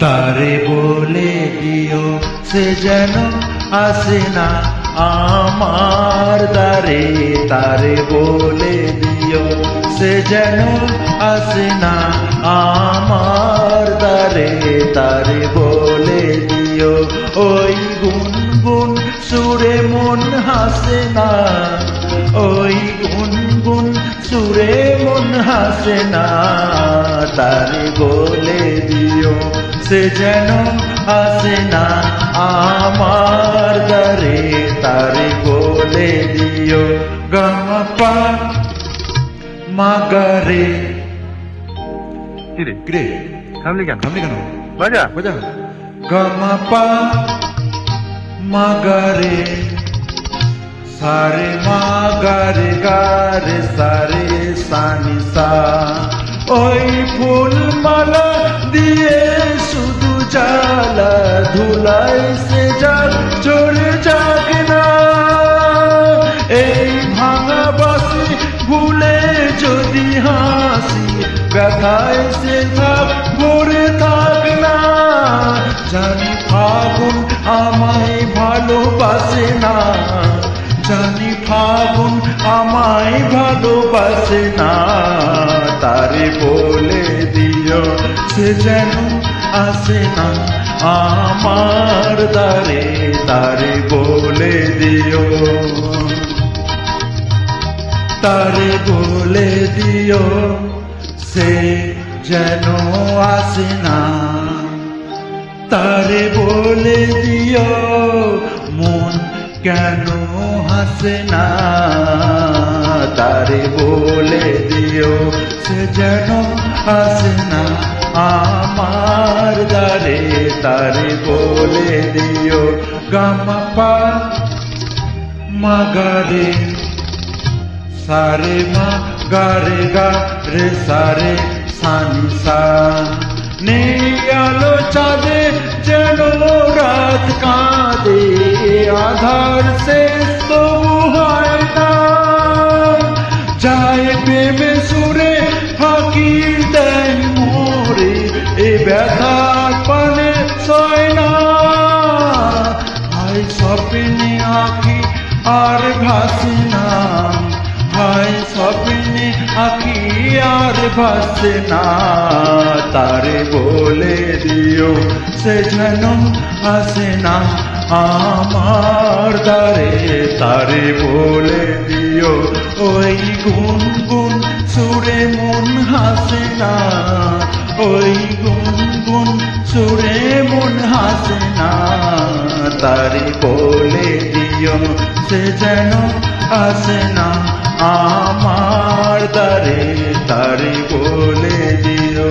তারে বলে দিও সে যেন আসে না আমার দ্বারে, তারে বলে দিও সে যেন আসে না আমার দ্বারে, তারে বলে দিও ওই গুনগুন সুরে মন হাসে না, ওই গুনগুন সুরে মন হাসে না, তারে বলে দিও সে যেন আসে না আমার দ্বারে, তারে বলে দিও গামা মাগারে। কিরে কিরে থামলি কেন? থামলি কেন? বাজা বাজা গামা মাগারে সারে মাগারে গারে সারে সানি সা, ওই ফুল মালা দিয়ে শুধু জ্বালা ধুলাই সে যাক চড়ে যাক না, এই ভাঙা বাসি ভুলে যদি হাসি ব্যথায় সে থাক ভরে থাক না, জানি ফাগুন আমায় ভালোবাসে না, জানি ফাগুন আমায় ভালোবাসে না, তারে বলে দিও সে যেন আসে না আমার দ্বারে, তারে বলে দিও, তারে বলে দিও সে যেন আসে না, তারে বলে দিও মন কেন হাসে না, তারে বলে দিও সে যেন আসে না আমার দ্বারে, তারে বলে দিও গামা পা মাগারে সারে মা গারে গা রে সারে সানি সা, নেই আলো চাঁদে যেন রাত কাঁদে আধার শেষ তবু হয় না, যায় প্রেমে সুরে ফাঁকি দেয় মোরে এ ব্যথার পানে সয় না, হায় স্বপ্নে আঁখি আর ভাসে না, হায় স্বপ্নে আঁখি আর ভাসে না, তারে বলে দিও সে যেন আসে না আমার দ্বারে, তারে বলে দিও ওই গুনগুন সুরে মন হাসে না, ওই গুনগুন সুরে মন হাসে না, তারে বলে দিও সে যেন আসে না আমার দ্বারে, তারে বলে দিও।